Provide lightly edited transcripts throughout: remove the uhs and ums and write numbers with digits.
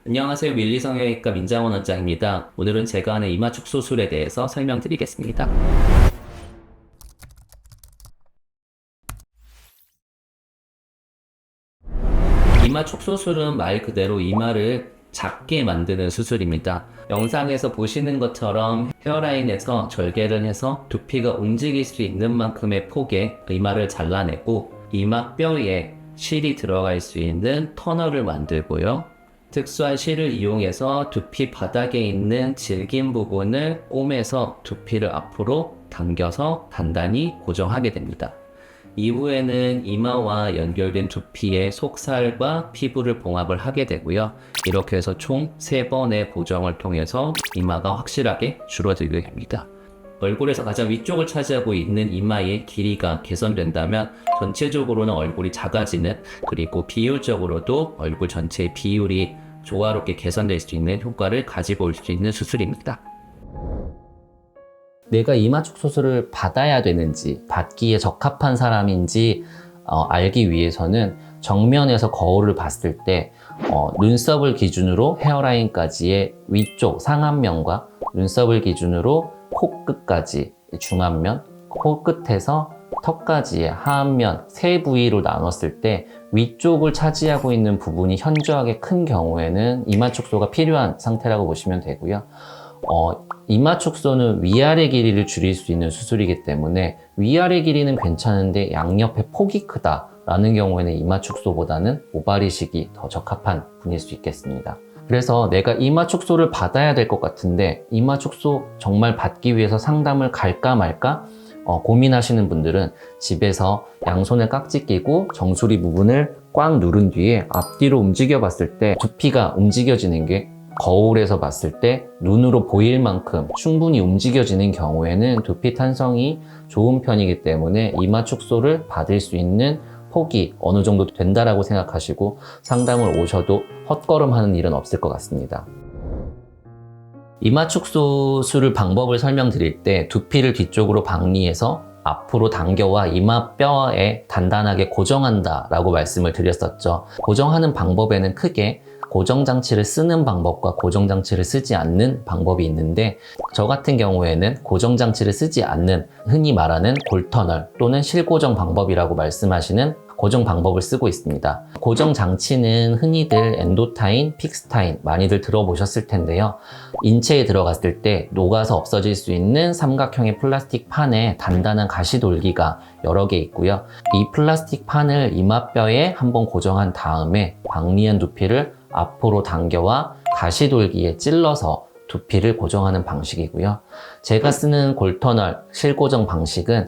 안녕하세요. 밀리성형외과 민장원 원장입니다. 오늘은 제가 하는 이마축 수술에 대해서 설명드리겠습니다. 이마축 수술은 말 그대로 이마를 작게 만드는 수술입니다. 영상에서 보시는 것처럼 헤어라인에서 절개를 해서 두피가 움직일 수 있는 만큼의 폭의 이마를 잘라내고 이마뼈에 실이 들어갈 수 있는 터널을 만들고요. 특수한 실을 이용해서 두피 바닥에 있는 질긴 부분을 꿰매서 두피를 앞으로 당겨서 단단히 고정하게 됩니다. 이후에는 이마와 연결된 두피의 속살과 피부를 봉합을 하게 되고요. 이렇게 해서 총 3번의 고정을 통해서 이마가 확실하게 줄어들게 됩니다. 얼굴에서 가장 위쪽을 차지하고 있는 이마의 길이가 개선된다면 전체적으로는 얼굴이 작아지는, 그리고 비율적으로도 얼굴 전체의 비율이 조화롭게 개선될 수 있는 효과를 가지고 올 수 있는 수술입니다. 내가 이마축 수술을 받아야 되는지, 받기에 적합한 사람인지 알기 위해서는 정면에서 거울을 봤을 때 눈썹을 기준으로 헤어라인까지의 위쪽 상안면과 눈썹을 기준으로 코끝까지 중안면, 코끝에서 턱까지의 하안면 세 부위로 나눴을 때 위쪽을 차지하고 있는 부분이 현저하게 큰 경우에는 이마축소가 필요한 상태라고 보시면 되고요. 이마축소는 위아래 길이를 줄일 수 있는 수술이기 때문에 위아래 길이는 괜찮은데 양옆에 폭이 크다 라는 경우에는 이마축소보다는 오바리식이 더 적합한 분일 수 있겠습니다. 그래서 내가 이마축소를 받아야 될 것 같은데 이마축소 정말 받기 위해서 상담을 갈까 말까 고민하시는 분들은 집에서 양손에 깍지 끼고 정수리 부분을 꽉 누른 뒤에 앞뒤로 움직여 봤을 때 두피가 움직여지는 게 거울에서 봤을 때 눈으로 보일 만큼 충분히 움직여지는 경우에는 두피 탄성이 좋은 편이기 때문에 이마축소를 받을 수 있는 폭이 어느 정도 된다라고 생각하시고 상담을 오셔도 헛걸음하는 일은 없을 것 같습니다. 이마축 수술 방법을 설명드릴 때 두피를 뒤쪽으로 박리해서 앞으로 당겨와 이마뼈에 단단하게 고정한다 라고 말씀을 드렸었죠. 고정하는 방법에는 크게 고정장치를 쓰는 방법과 고정장치를 쓰지 않는 방법이 있는데, 저 같은 경우에는 고정장치를 쓰지 않는, 흔히 말하는 골터널 또는 실고정 방법이라고 말씀하시는 고정 방법을 쓰고 있습니다. 고정 장치는 흔히들 엔도타인, 픽스타인 많이들 들어보셨을 텐데요. 인체에 들어갔을 때 녹아서 없어질 수 있는 삼각형의 플라스틱 판에 단단한 가시돌기가 여러 개 있고요. 이 플라스틱 판을 이마뼈에 한번 고정한 다음에 박리한 두피를 앞으로 당겨와 가시돌기에 찔러서 두피를 고정하는 방식이고요. 제가 쓰는 골터널 실고정 방식은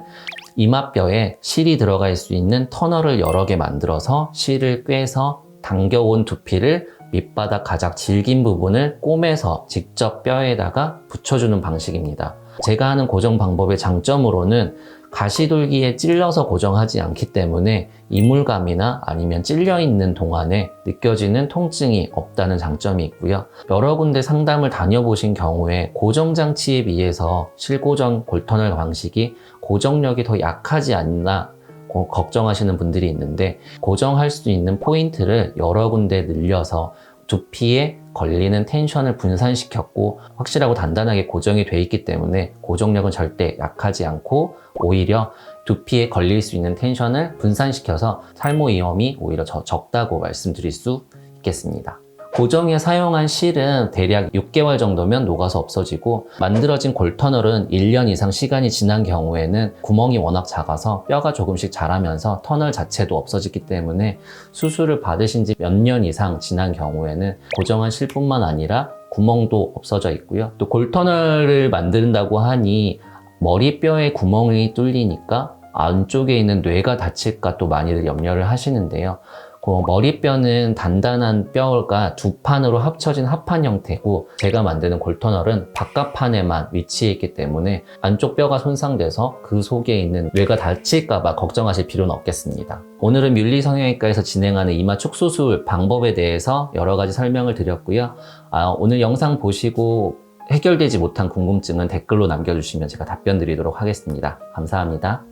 이마뼈에 실이 들어갈 수 있는 터널을 여러 개 만들어서 실을 꿰서 당겨온 두피를 밑바닥 가장 질긴 부분을 꿰매서 직접 뼈에다가 붙여주는 방식입니다. 제가 하는 고정 방법의 장점으로는 가시돌기에 찔러서 고정하지 않기 때문에 이물감이나 아니면 찔려있는 동안에 느껴지는 통증이 없다는 장점이 있고요. 여러 군데 상담을 다녀보신 경우에 고정장치에 비해서 실고정 골터널 방식이 고정력이 더 약하지 않나 걱정하시는 분들이 있는데, 고정할 수 있는 포인트를 여러 군데 늘려서 두피에 걸리는 텐션을 분산시켰고 확실하고 단단하게 고정이 돼 있기 때문에 고정력은 절대 약하지 않고 오히려 두피에 걸릴 수 있는 텐션을 분산시켜서 탈모 위험이 오히려 적다고 말씀드릴 수 있겠습니다. 고정에 사용한 실은 대략 6개월 정도면 녹아서 없어지고, 만들어진 골터널은 1년 이상 시간이 지난 경우에는 구멍이 워낙 작아서 뼈가 조금씩 자라면서 터널 자체도 없어지기 때문에 수술을 받으신 지 몇 년 이상 지난 경우에는 고정한 실뿐만 아니라 구멍도 없어져 있고요. 또 골터널을 만든다고 하니 머리뼈에 구멍이 뚫리니까 안쪽에 있는 뇌가 다칠까 또 많이들 염려를 하시는데요. 머리뼈는 단단한 뼈가 두 판으로 합쳐진 합판 형태고, 제가 만드는 골터널은 바깥판에만 위치해 있기 때문에 안쪽 뼈가 손상돼서 그 속에 있는 뇌가 다칠까봐 걱정하실 필요는 없겠습니다. 오늘은 뮬리성형외과에서 진행하는 이마축 수술 방법에 대해서 여러 가지 설명을 드렸고요. 오늘 영상 보시고 해결되지 못한 궁금증은 댓글로 남겨주시면 제가 답변 드리도록 하겠습니다. 감사합니다.